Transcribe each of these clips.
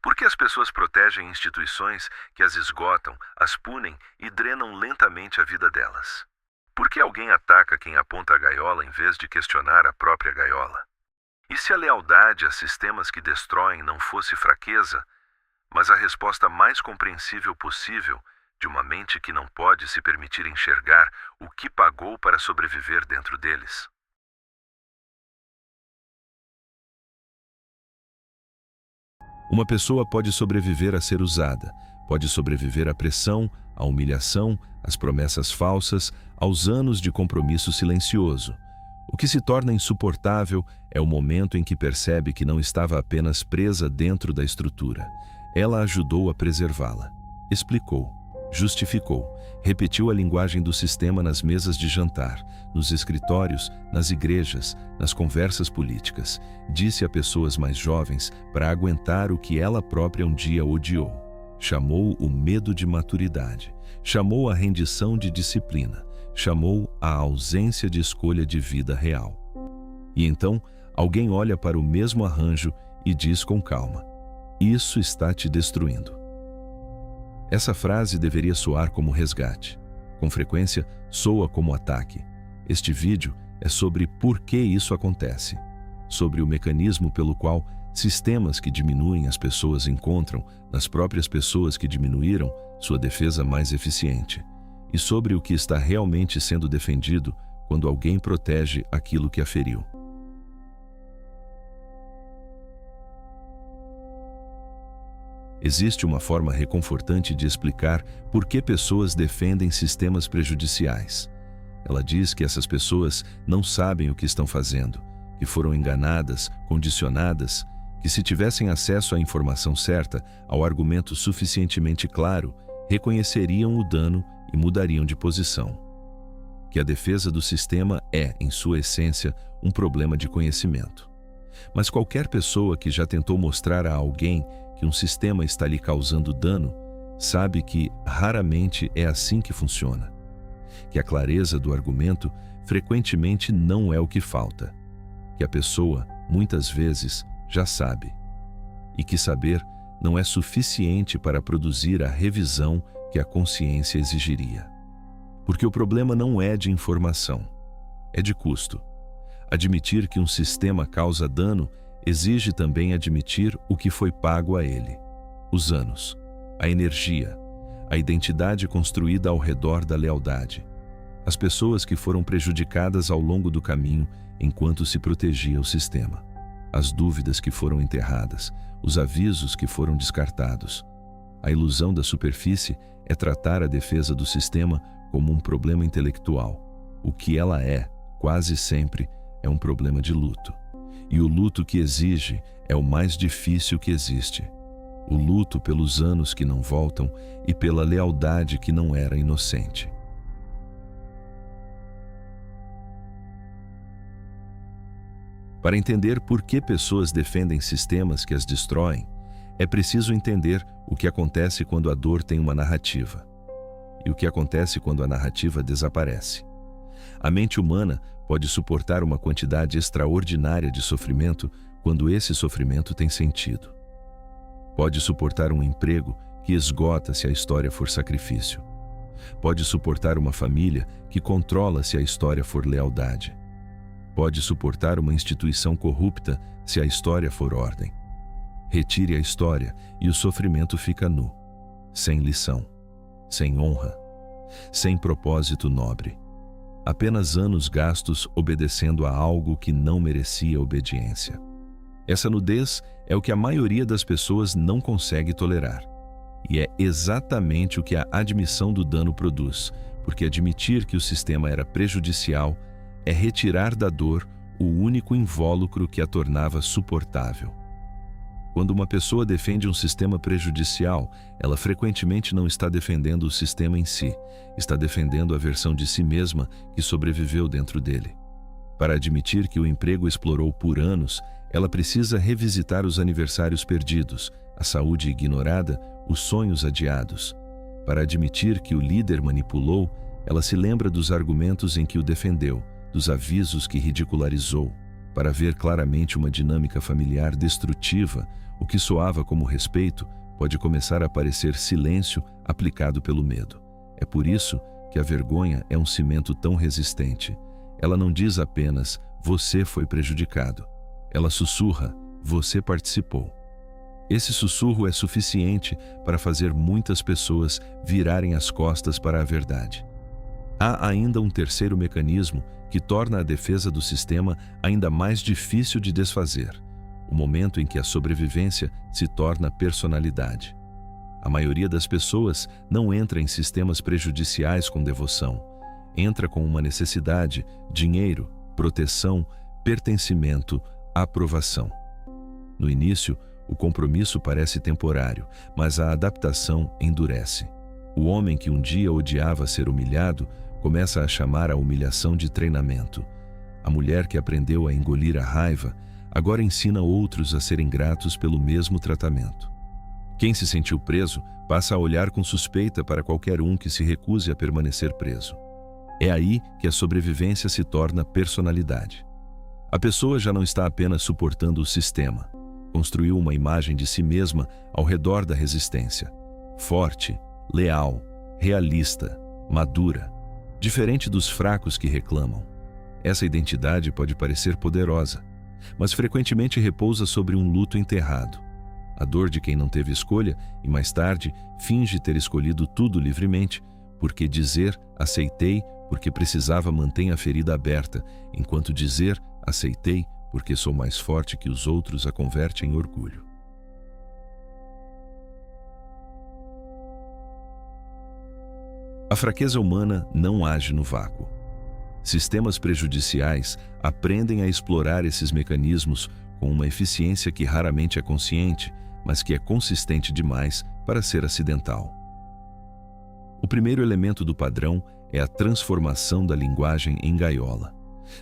Por que as pessoas protegem instituições que as esgotam, as punem e drenam lentamente a vida delas? Por que alguém ataca quem aponta a gaiola em vez de questionar a própria gaiola? E se a lealdade a sistemas que destroem não fosse fraqueza, mas a resposta mais compreensível possível de uma mente que não pode se permitir enxergar o que pagou para sobreviver dentro deles? Uma pessoa pode sobreviver a ser usada, pode sobreviver à pressão, à humilhação, às promessas falsas, aos anos de compromisso silencioso. O que se torna insuportável é o momento em que percebe que não estava apenas presa dentro da estrutura. Ela ajudou a preservá-la. Explicou, justificou, repetiu a linguagem do sistema nas mesas de jantar, nos escritórios, nas igrejas, nas conversas políticas. Disse a pessoas mais jovens para aguentar o que ela própria um dia odiou. Chamou o medo de maturidade, chamou a rendição de disciplina, chamou a ausência de escolha de vida real. E então, alguém olha para o mesmo arranjo e diz com calma: "Isso está te destruindo." Essa frase deveria soar como resgate. Com frequência, soa como ataque. Este vídeo é sobre por que isso acontece, sobre o mecanismo pelo qual sistemas que diminuem as pessoas encontram, nas próprias pessoas que diminuíram, sua defesa mais eficiente, e sobre o que está realmente sendo defendido quando alguém protege aquilo que a feriu. Existe uma forma reconfortante de explicar por que pessoas defendem sistemas prejudiciais. Ela diz que essas pessoas não sabem o que estão fazendo, que foram enganadas, condicionadas, que se tivessem acesso à informação certa, ao argumento suficientemente claro, reconheceriam o dano e mudariam de posição. Que a defesa do sistema é, em sua essência, um problema de conhecimento. Mas qualquer pessoa que já tentou mostrar a alguém que um sistema está lhe causando dano, sabe que raramente é assim que funciona. Que a clareza do argumento frequentemente não é o que falta. Que a pessoa, muitas vezes, já sabe. E que saber não é suficiente para produzir a revisão que a consciência exigiria. Porque o problema não é de informação, é de custo. Admitir que um sistema causa dano exige também admitir o que foi pago a ele: os anos, a energia, a identidade construída ao redor da lealdade, as pessoas que foram prejudicadas ao longo do caminho enquanto se protegia o sistema, as dúvidas que foram enterradas, os avisos que foram descartados. A ilusão da superfície é tratar a defesa do sistema como um problema intelectual. O que ela é, quase sempre, é um problema de luto. E o luto que exige é o mais difícil que existe. O luto pelos anos que não voltam e pela lealdade que não era inocente. Para entender por que pessoas defendem sistemas que as destroem, é preciso entender o que acontece quando a dor tem uma narrativa e o que acontece quando a narrativa desaparece. A mente humana pode suportar uma quantidade extraordinária de sofrimento quando esse sofrimento tem sentido. Pode suportar um emprego que esgota se a história for sacrifício. Pode suportar uma família que controla se a história for lealdade. Pode suportar uma instituição corrupta se a história for ordem. Retire a história e o sofrimento fica nu, sem lição, sem honra, sem propósito nobre. Apenas anos gastos obedecendo a algo que não merecia obediência. Essa nudez é o que a maioria das pessoas não consegue tolerar. E é exatamente o que a admissão do dano produz, porque admitir que o sistema era prejudicial é retirar da dor o único invólucro que a tornava suportável. Quando uma pessoa defende um sistema prejudicial, ela frequentemente não está defendendo o sistema em si, está defendendo a versão de si mesma que sobreviveu dentro dele. Para admitir que o emprego explorou por anos, ela precisa revisitar os aniversários perdidos, a saúde ignorada, os sonhos adiados. Para admitir que o líder manipulou, ela se lembra dos argumentos em que o defendeu, dos avisos que ridicularizou. Para ver claramente uma dinâmica familiar destrutiva, O que soava como respeito pode começar a parecer silêncio aplicado pelo medo. É por isso que a vergonha é um cimento tão resistente. Ela não diz apenas, você foi prejudicado. Ela sussurra, você participou. Esse sussurro é suficiente para fazer muitas pessoas virarem as costas para a verdade. Há ainda um terceiro mecanismo que torna a defesa do sistema ainda mais difícil de desfazer: o momento em que a sobrevivência se torna personalidade. A maioria das pessoas não entra em sistemas prejudiciais com devoção. Entra com uma necessidade: dinheiro, proteção, pertencimento, aprovação. No início, o compromisso parece temporário, mas a adaptação endurece. O homem que um dia odiava ser humilhado começa a chamar a humilhação de treinamento. A mulher que aprendeu a engolir a raiva agora ensina outros a serem gratos pelo mesmo tratamento. Quem se sentiu preso passa a olhar com suspeita para qualquer um que se recuse a permanecer preso. É aí que a sobrevivência se torna personalidade. A pessoa já não está apenas suportando o sistema. Construiu uma imagem de si mesma ao redor da resistência. Forte, leal, realista, madura. Diferente dos fracos que reclamam. Essa identidade pode parecer poderosa, mas frequentemente repousa sobre um luto enterrado. A dor de quem não teve escolha e mais tarde finge ter escolhido tudo livremente, porque dizer aceitei porque precisava mantém a ferida aberta, enquanto dizer aceitei porque sou mais forte que os outros a converte em orgulho. A fraqueza humana não age no vácuo. Sistemas prejudiciais aprendem a explorar esses mecanismos com uma eficiência que raramente é consciente, mas que é consistente demais para ser acidental. O primeiro elemento do padrão é a transformação da linguagem em gaiola.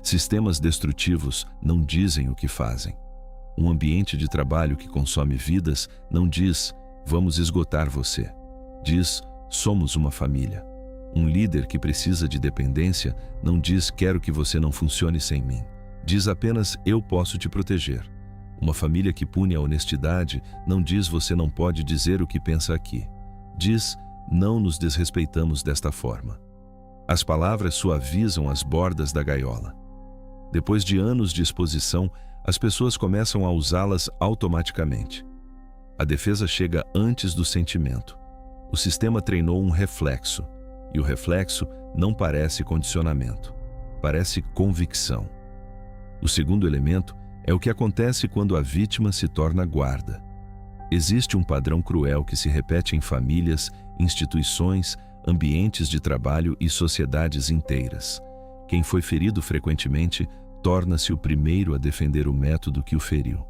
Sistemas destrutivos não dizem o que fazem. Um ambiente de trabalho que consome vidas não diz, vamos esgotar você. Diz, somos uma família. Um líder que precisa de dependência não diz, quero que você não funcione sem mim. Diz apenas, eu posso te proteger. Uma família que pune a honestidade não diz, você não pode dizer o que pensa aqui. Diz, não nos desrespeitamos desta forma. As palavras suavizam as bordas da gaiola. Depois de anos de exposição, as pessoas começam a usá-las automaticamente. A defesa chega antes do sentimento. O sistema treinou um reflexo, e o reflexo não parece condicionamento, parece convicção. O segundo elemento é o que acontece quando a vítima se torna guarda. Existe um padrão cruel que se repete em famílias, instituições, ambientes de trabalho e sociedades inteiras. Quem foi ferido frequentemente torna-se o primeiro a defender o método que o feriu.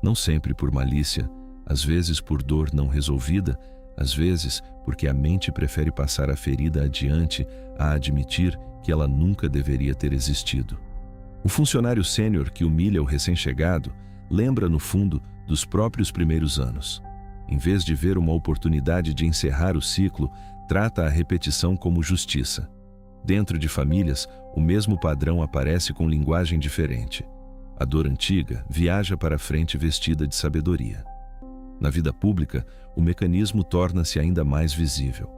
Não sempre por malícia, às vezes por dor não resolvida, às vezes porque a mente prefere passar a ferida adiante a admitir que ela nunca deveria ter existido. O funcionário sênior que humilha o recém-chegado lembra, no fundo, dos próprios primeiros anos. Em vez de ver uma oportunidade de encerrar o ciclo, trata a repetição como justiça. Dentro de famílias, o mesmo padrão aparece com linguagem diferente. A dor antiga viaja para frente vestida de sabedoria. Na vida pública, o mecanismo torna-se ainda mais visível.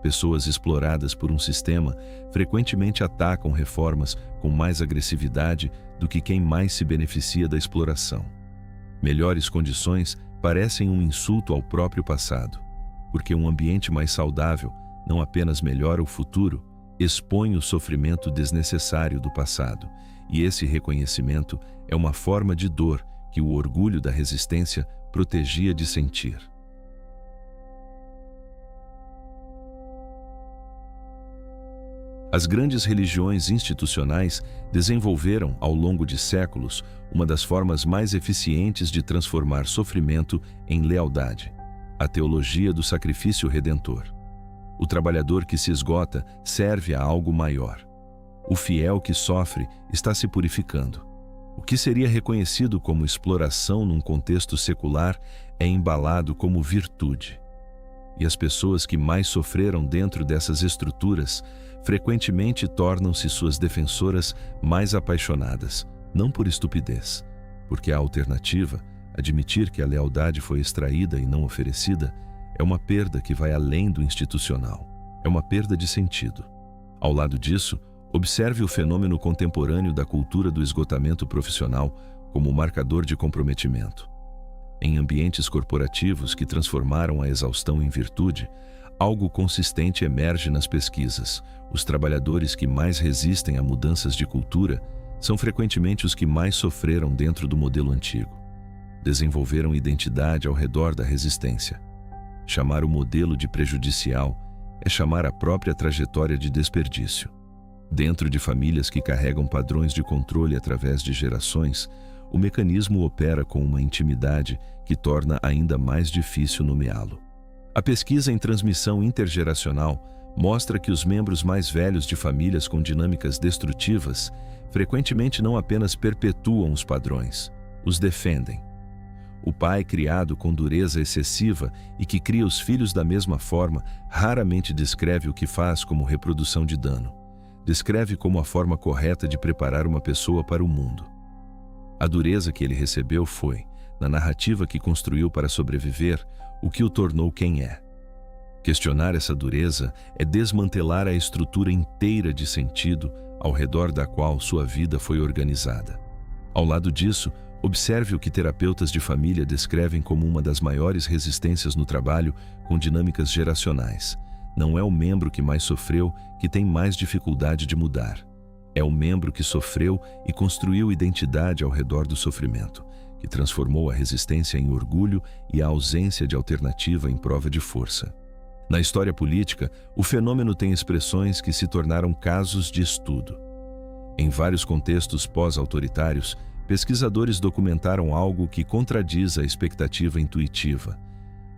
Pessoas exploradas por um sistema frequentemente atacam reformas com mais agressividade do que quem mais se beneficia da exploração. Melhores condições parecem um insulto ao próprio passado, porque um ambiente mais saudável não apenas melhora o futuro, expõe o sofrimento desnecessário do passado, e esse reconhecimento é uma forma de dor que o orgulho da resistência protegia de sentir. As grandes religiões institucionais desenvolveram, ao longo de séculos, uma das formas mais eficientes de transformar sofrimento em lealdade: a teologia do sacrifício redentor. O trabalhador que se esgota serve a algo maior. O fiel que sofre está se purificando. O que seria reconhecido como exploração num contexto secular é embalado como virtude. E as pessoas que mais sofreram dentro dessas estruturas frequentemente tornam-se suas defensoras mais apaixonadas, não por estupidez, porque a alternativa, a Admitir que a lealdade foi extraída e não oferecida é uma perda que vai além do institucional. É uma perda de sentido. Ao lado disso, observe o fenômeno contemporâneo da cultura do esgotamento profissional como marcador de comprometimento. Em ambientes corporativos que transformaram a exaustão em virtude, algo consistente emerge nas pesquisas. Os trabalhadores que mais resistem a mudanças de cultura são frequentemente os que mais sofreram dentro do modelo antigo. Desenvolveram identidade ao redor da resistência. Chamar o modelo de prejudicial é chamar a própria trajetória de desperdício. Dentro de famílias que carregam padrões de controle através de gerações, o mecanismo opera com uma intimidade que torna ainda mais difícil nomeá-lo. A pesquisa em transmissão intergeracional mostra que os membros mais velhos de famílias com dinâmicas destrutivas frequentemente não apenas perpetuam os padrões, os defendem. O pai criado com dureza excessiva e que cria os filhos da mesma forma raramente descreve o que faz como reprodução de dano. Descreve como a forma correta de preparar uma pessoa para o mundo. A dureza que ele recebeu foi, na narrativa que construiu para sobreviver, o que o tornou quem é. Questionar essa dureza é desmantelar a estrutura inteira de sentido ao redor da qual sua vida foi organizada. Ao lado disso, observe o que terapeutas de família descrevem como uma das maiores resistências no trabalho com dinâmicas geracionais. Não é o membro que mais sofreu que tem mais dificuldade de mudar. É o membro que sofreu e construiu identidade ao redor do sofrimento, que transformou a resistência em orgulho e a ausência de alternativa em prova de força. Na história política, o fenômeno tem expressões que se tornaram casos de estudo. Em vários contextos pós-autoritários, pesquisadores documentaram algo que contradiz a expectativa intuitiva.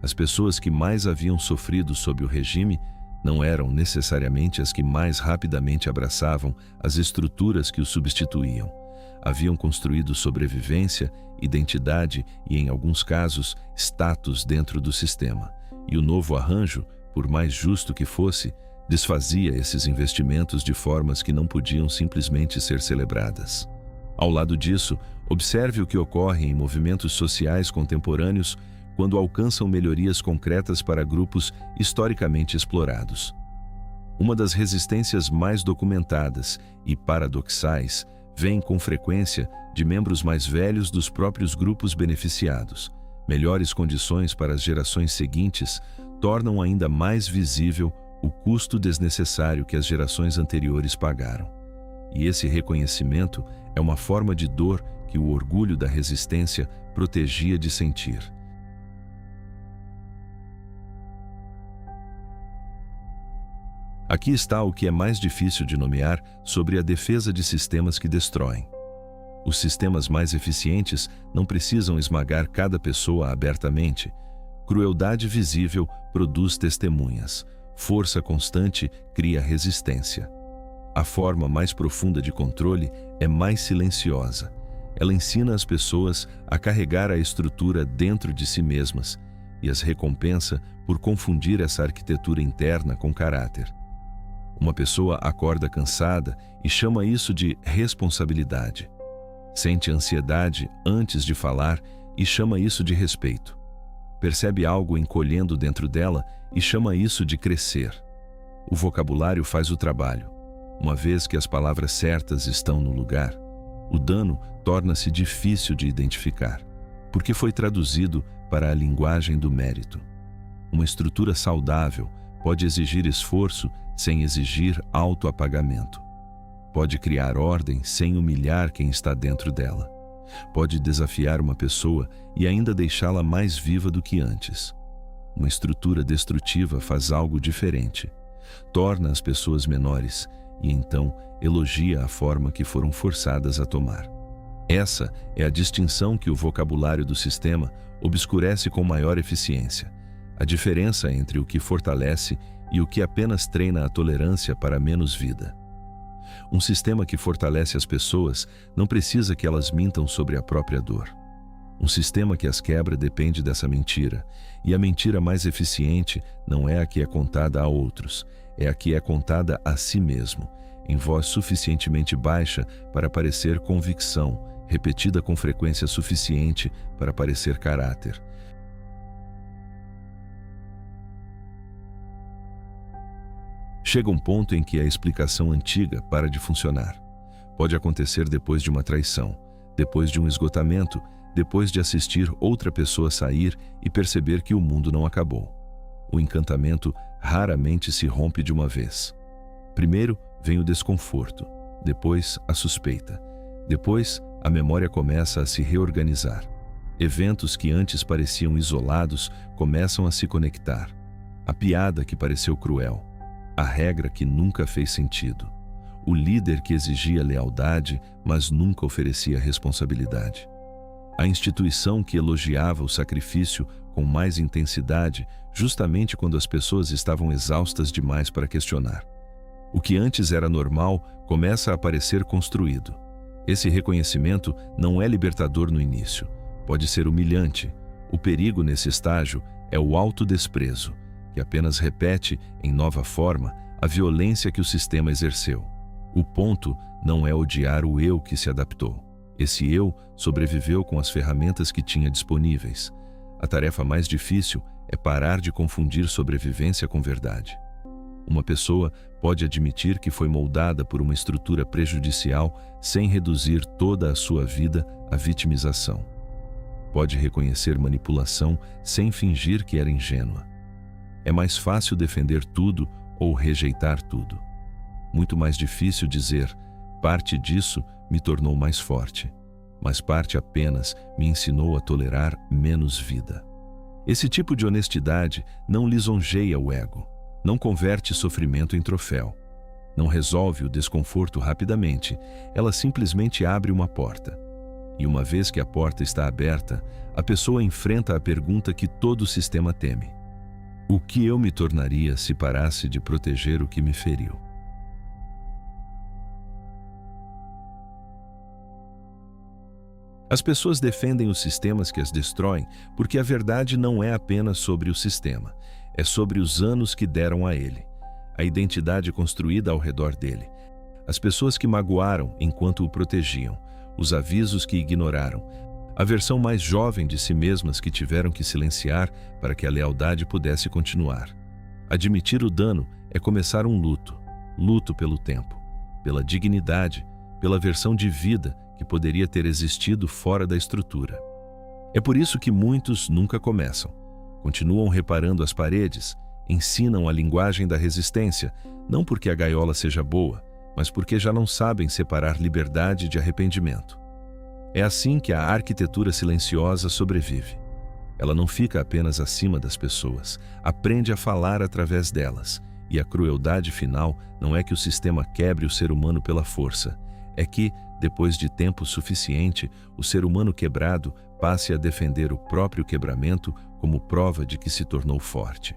As pessoas que mais haviam sofrido sob o regime não eram necessariamente as que mais rapidamente abraçavam as estruturas que o substituíam. Haviam construído sobrevivência, identidade e, em alguns casos, status dentro do sistema. E o novo arranjo, por mais justo que fosse, desfazia esses investimentos de formas que não podiam simplesmente ser celebradas. Ao lado disso, observe o que ocorre em movimentos sociais contemporâneos quando alcançam melhorias concretas para grupos historicamente explorados. Uma das resistências mais documentadas e paradoxais vem com frequência de membros mais velhos dos próprios grupos beneficiados. Melhores condições para as gerações seguintes tornam ainda mais visível o custo desnecessário que as gerações anteriores pagaram. E esse reconhecimento é uma forma de dor que o orgulho da resistência protegia de sentir. Aqui está o que é mais difícil de nomear sobre a defesa de sistemas que destroem. Os sistemas mais eficientes não precisam esmagar cada pessoa abertamente. Crueldade visível produz testemunhas. Força constante cria resistência. A forma mais profunda de controle é mais silenciosa. Ela ensina as pessoas a carregar a estrutura dentro de si mesmas e as recompensa por confundir essa arquitetura interna com caráter. Uma pessoa acorda cansada e chama isso de responsabilidade. Sente ansiedade antes de falar e chama isso de respeito. Percebe algo encolhendo dentro dela e chama isso de crescer. O vocabulário faz o trabalho. Uma vez que as palavras certas estão no lugar, o dano torna-se difícil de identificar, porque foi traduzido para a linguagem do mérito. Uma estrutura saudável pode exigir esforço sem exigir autoapagamento. Pode criar ordem sem humilhar quem está dentro dela. Pode desafiar uma pessoa e ainda deixá-la mais viva do que antes. Uma estrutura destrutiva faz algo diferente. Torna as pessoas menores e então elogia a forma que foram forçadas a tomar. Essa é a distinção que o vocabulário do sistema obscurece com maior eficiência. A diferença entre o que fortalece e o que apenas treina a tolerância para menos vida. Um sistema que fortalece as pessoas não precisa que elas mintam sobre a própria dor. Um sistema que as quebra depende dessa mentira, e a mentira mais eficiente não é a que é contada a outros, é a que é contada a si mesmo, em voz suficientemente baixa para parecer convicção repetida com frequência suficiente para parecer caráter. Chega um ponto em que a explicação antiga para de funcionar. Pode acontecer depois de uma traição, depois de um esgotamento, depois de assistir outra pessoa sair e perceber que o mundo não acabou. O encantamento raramente se rompe de uma vez. Primeiro vem o desconforto, depois a suspeita, depois a memória começa a se reorganizar. Eventos que antes pareciam isolados começam a se conectar. A piada que pareceu cruel, a regra que nunca fez sentido, o líder que exigia lealdade, mas nunca oferecia responsabilidade, a instituição que elogiava o sacrifício com mais intensidade, justamente quando as pessoas estavam exaustas demais para questionar. O que antes era normal começa a parecer construído. Esse reconhecimento não é libertador no início, pode ser humilhante. O perigo nesse estágio é o autodesprezo, que apenas repete, em nova forma, a violência que o sistema exerceu. O ponto não é odiar o eu que se adaptou. Esse eu sobreviveu com as ferramentas que tinha disponíveis. A tarefa mais difícil é parar de confundir sobrevivência com verdade. Uma pessoa pode admitir que foi moldada por uma estrutura prejudicial sem reduzir toda a sua vida à vitimização. Pode reconhecer manipulação sem fingir que era ingênua. É mais fácil defender tudo ou rejeitar tudo. Muito mais difícil dizer, parte disso me tornou mais forte, mas parte apenas me ensinou a tolerar menos vida. Esse tipo de honestidade não lisonjeia o ego, não converte sofrimento em troféu, não resolve o desconforto rapidamente, ela simplesmente abre uma porta. E uma vez que a porta está aberta, a pessoa enfrenta a pergunta que todo o sistema teme: o que eu me tornaria se parasse de proteger o que me feriu? As pessoas defendem os sistemas que as destroem porque a verdade não é apenas sobre o sistema, é sobre os anos que deram a ele, a identidade construída ao redor dele, as pessoas que magoaram enquanto o protegiam, os avisos que ignoraram, a versão mais jovem de si mesmas que tiveram que silenciar para que a lealdade pudesse continuar. Admitir o dano é começar um luto, luto pelo tempo, pela dignidade, pela versão de vida que poderia ter existido fora da estrutura. É por isso que muitos nunca começam. Continuam reparando as paredes, ensinam a linguagem da resistência, não porque a gaiola seja boa, mas porque já não sabem separar liberdade de arrependimento. É assim que a arquitetura silenciosa sobrevive. Ela não fica apenas acima das pessoas, aprende a falar através delas, e a crueldade final não é que o sistema quebre o ser humano pela força, é que, depois de tempo suficiente, o ser humano quebrado passe a defender o próprio quebramento como prova de que se tornou forte.